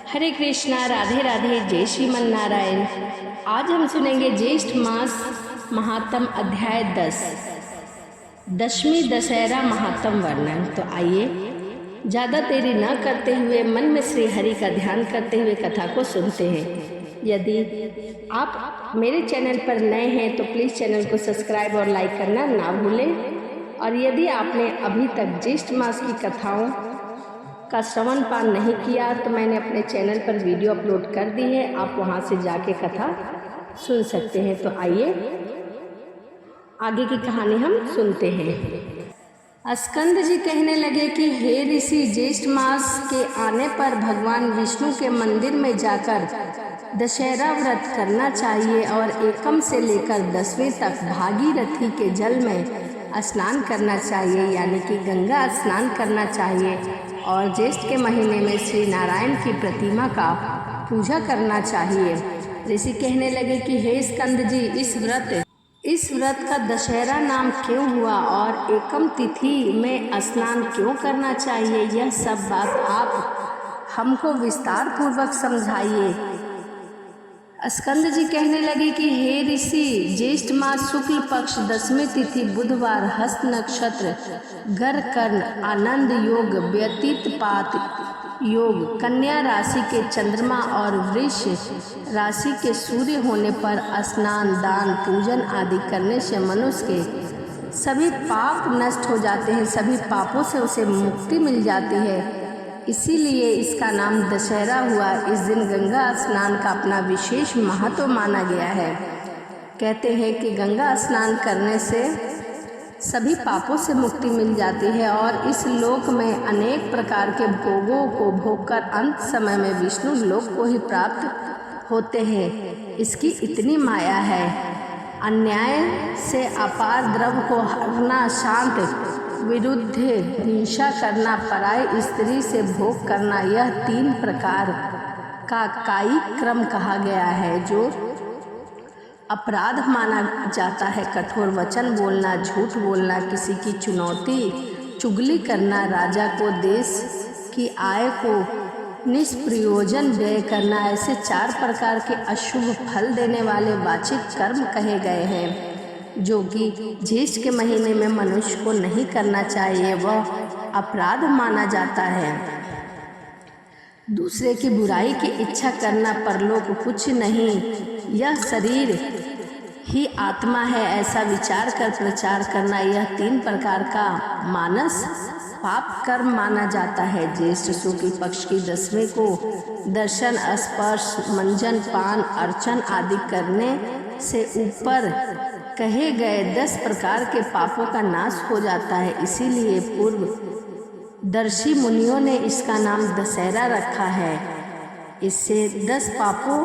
हरे कृष्णा, राधे राधे, जय श्रीमन नारायण। आज हम सुनेंगे ज्येष्ठ मास महात्म अध्याय 10, दशमी दशहरा महात्म वर्णन। तो आइए ज़्यादा देरी न करते हुए मन में श्री हरि का ध्यान करते हुए कथा को सुनते हैं। यदि आप मेरे चैनल पर नए हैं तो प्लीज़ चैनल को सब्सक्राइब और लाइक करना ना भूलें। और यदि आपने अभी तक ज्येष्ठ मास की कथाओं का श्रवण पान नहीं किया तो मैंने अपने चैनल पर वीडियो अपलोड कर दी है, आप वहां से जाके कथा सुन सकते हैं। तो आइए आगे की कहानी हम सुनते हैं। स्कंद जी कहने लगे कि हे ऋषि, ज्येष्ठ मास के आने पर भगवान विष्णु के मंदिर में जाकर दशहरा व्रत करना चाहिए और एकम से लेकर 10वीं तक भागीरथी के जल में स्नान करना चाहिए, यानी कि गंगा स्नान करना चाहिए। और ज्येष्ठ के महीने में श्री नारायण की प्रतिमा का पूजा करना चाहिए। ऋषि कहने लगे कि हे स्कंद जी, इस व्रत का दशहरा नाम क्यों हुआ और एकम तिथि में स्नान क्यों करना चाहिए, यह सब बात आप हमको विस्तार पूर्वक समझाइए। स्कंद जी कहने लगे कि हे ऋषि, ज्येष्ठ मास शुक्ल पक्ष 10वीं तिथि बुधवार, हस्त नक्षत्र, गर कर्ण, आनंद योग, व्यतीत पात योग, कन्या राशि के चंद्रमा और वृष राशि के सूर्य होने पर स्नान, दान, पूजन आदि करने से मनुष्य के सभी पाप नष्ट हो जाते हैं, सभी पापों से उसे मुक्ति मिल जाती है। इसीलिए इसका नाम दशहरा हुआ। इस दिन गंगा स्नान का अपना विशेष महत्व माना गया है। कहते हैं कि गंगा स्नान करने से सभी पापों से मुक्ति मिल जाती है और इस लोक में अनेक प्रकार के भोगों को भोगकर अंत समय में विष्णु लोक को ही प्राप्त होते हैं। इसकी इतनी माया है। अन्याय से अपार द्रव्य को हरना, शांत विरुद्ध हिंसा करना, पराई स्त्री से भोग करना, यह 3 प्रकार का कायिक क्रम कहा गया है जो अपराध माना जाता है। कठोर वचन बोलना, झूठ बोलना, किसी की चुनौती, चुगली करना, राजा को देश की आय को निष्प्रयोजन व्यय करना, ऐसे 4 प्रकार के अशुभ फल देने वाले वाचिक कर्म कहे गए हैं जो कि ज्येष्ठ के महीने में मनुष्य को नहीं करना चाहिए, वह अपराध माना जाता है। दूसरे की बुराई की इच्छा करना, परलोक कुछ नहीं, यह शरीर ही आत्मा है, ऐसा विचार कर प्रचार करना, यह 3 प्रकार का मानस पाप कर्म माना जाता है। ज्येष्ठ शुक्ल पक्ष की 10वीं को दर्शन, स्पर्श, मंजन, पान, अर्चन आदि करने से ऊपर कहे गए 10 प्रकार के पापों का नाश हो जाता है। इसीलिए पूर्व दर्शी मुनियों ने इसका नाम दशहरा रखा है। इससे 10 पापों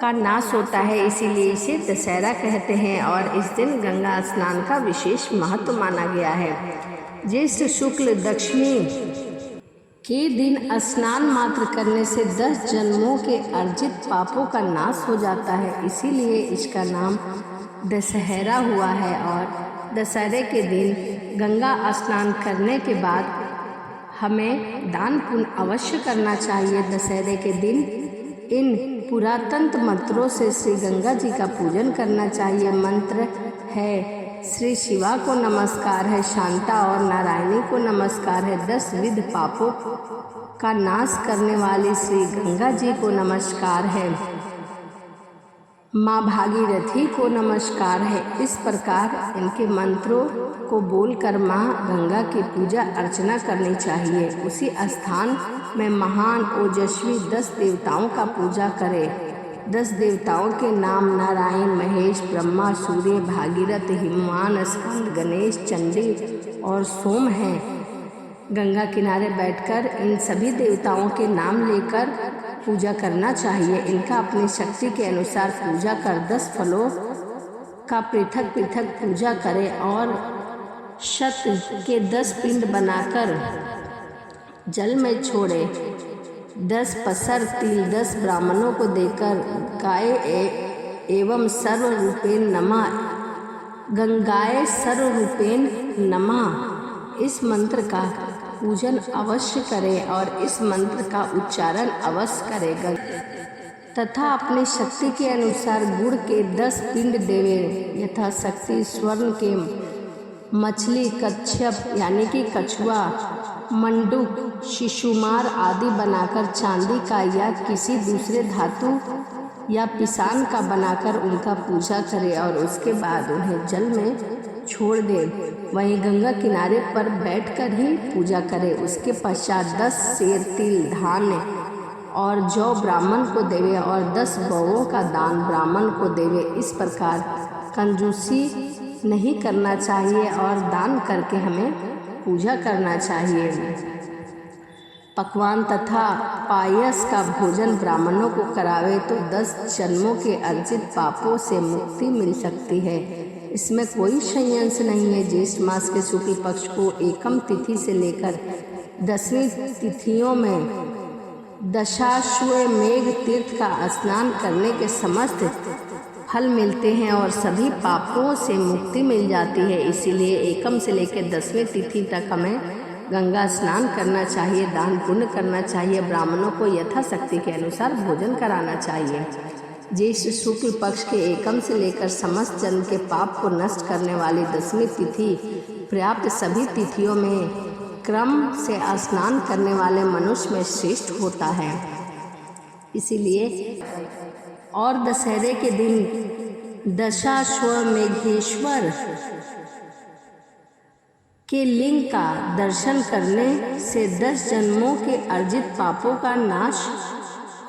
का नाश होता है, इसीलिए इसे दशहरा कहते हैं और इस दिन गंगा स्नान का विशेष महत्व माना गया है। ज्येष्ठ शुक्ल दशमी के दिन स्नान मात्र करने से 10 जन्मों के अर्जित पापों का नाश हो जाता है, इसीलिए इसका नाम दशहरा हुआ है। और दशहरे के दिन गंगा स्नान करने के बाद हमें दान पुण्य अवश्य करना चाहिए। दशहरे के दिन इन पुरातन मंत्रों से श्री गंगा जी का पूजन करना चाहिए। मंत्र है श्री शिवा को नमस्कार है, शांता और नारायणी को नमस्कार है, 10 विध पापों का नाश करने वाली श्री गंगा जी को नमस्कार है, माँ भागीरथी को नमस्कार है। इस प्रकार इनके मंत्रों को बोलकर माँ गंगा की पूजा अर्चना करनी चाहिए। उसी स्थान में महान ओजस्वी 10 देवताओं का पूजा करें। 10 देवताओं के नाम नारायण, महेश, ब्रह्मा, सूर्य, भागीरथ, हिमवान, स्कंद, गणेश, चंडी और सोम हैं। गंगा किनारे बैठकर इन सभी देवताओं के नाम लेकर पूजा करना चाहिए। इनका अपनी शक्ति के अनुसार पूजा कर 10 फलों का पृथक पृथक पूजा करें और शत के 10 पिंड बनाकर जल में छोड़े। 10 पसर तिल 10 ब्राह्मणों को देकर गाय एवं सर्वरूपेण नमः, गंगाए सर्वरूपेण नमः, इस मंत्र का पूजन अवश्य करें और इस मंत्र का उच्चारण अवश्य करें तथा अपनी शक्ति के अनुसार गुड़ के 10 पिंड देवें। यथाशक्ति स्वर्ण के मछली, कच्छप यानी कि कछुआ, मंडूक, शिशुमार आदि बनाकर चांदी का या किसी दूसरे धातु या पिसान का बनाकर उनका पूजा करें और उसके बाद उन्हें जल में छोड़ दें। वहीं गंगा किनारे पर बैठकर ही पूजा करें। उसके पश्चात 10 सेर तिल, धान्य और जौ ब्राह्मण को देवे और 10 गौओं का दान ब्राह्मण को देवे। इस प्रकार कंजूसी नहीं करना चाहिए और दान करके हमें पूजा करना चाहिए। पकवान तथा पायस का भोजन ब्राह्मणों को करावे तो 10 जन्मों के अर्जित पापों से मुक्ति मिल सकती है। इसमें कोई संशय नहीं है। ज्येष्ठ मास के शुक्ल पक्ष को एकम तिथि से लेकर 10वीं तिथियों में दशाश्वमेध तीर्थ का स्नान करने के समस्त फल मिलते हैं और सभी पापों से मुक्ति मिल जाती है। इसीलिए एकम से लेकर 10वीं तिथि तक हमें गंगा स्नान करना चाहिए, दान पुण्य करना चाहिए, ब्राह्मणों को यथाशक्ति के अनुसार भोजन कराना चाहिए। ज्येष्ठ शुक्ल पक्ष के एकम से लेकर समस्त जन्म के पाप को नष्ट करने वाली 10वीं तिथि पर्याप्त सभी तिथियों में क्रम से स्नान करने वाले मनुष्य में श्रेष्ठ होता है। इसीलिए और दशहरे के दिन दशाश्वमेधेश्वर के लिंग का दर्शन करने से 10 जन्मों के अर्जित पापों का नाश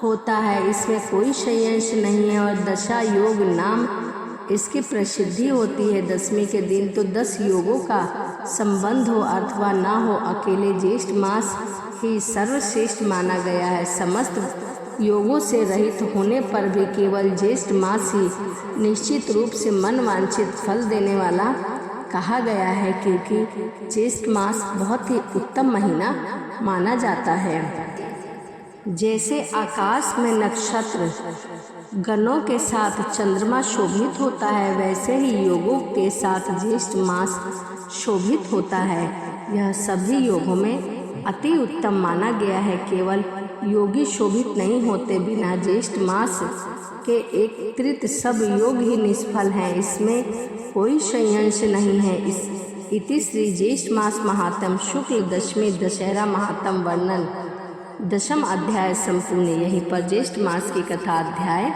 होता है। इसमें कोई संशय नहीं है और दशा योग नाम इसकी प्रसिद्धि होती है। 10वीं के दिन तो 10 योगों का संबंध हो अथवा ना हो, अकेले ज्येष्ठ मास ही सर्वश्रेष्ठ माना गया है। समस्त योगों से रहित होने पर भी केवल ज्येष्ठ मास ही निश्चित रूप से मन वांछित फल देने वाला कहा गया है, क्योंकि ज्येष्ठ मास बहुत ही उत्तम महीना माना जाता है। जैसे आकाश में नक्षत्र गणों के साथ चंद्रमा शोभित होता है, वैसे ही योगों के साथ ज्येष्ठ मास शोभित होता है। यह सभी योगों में अति उत्तम माना गया है। केवल योगी शोभित नहीं होते, बिना ज्येष्ठ मास के एकत्रित सब योग ही निष्फल हैं। इसमें कोई संशय नहीं है। इति श्री ज्येष्ठ मास महात्म शुक्ल दशमी दशहरा महात्म वर्णन 10वां अध्याय संपूर्ण। यहीं पर ज्येष्ठ मास की कथा अध्याय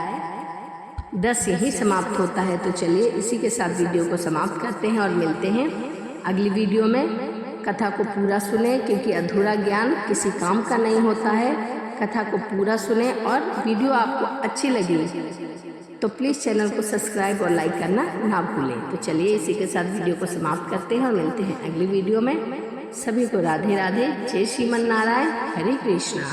10 यहीं समाप्त होता है। तो चलिए इसी के साथ वीडियो को समाप्त करते हैं और मिलते हैं अगली वीडियो में। कथा को पूरा सुने, क्योंकि अधूरा ज्ञान किसी काम का नहीं होता है। कथा को पूरा सुने और वीडियो आपको अच्छी लगी तो प्लीज़ चैनल को सब्सक्राइब और लाइक करना ना भूलें। तो चलिए इसी के साथ वीडियो को समाप्त करते हैं और मिलते हैं अगली वीडियो में। सभी को राधे राधे, जय श्रीमन नारायण, हरे कृष्णा।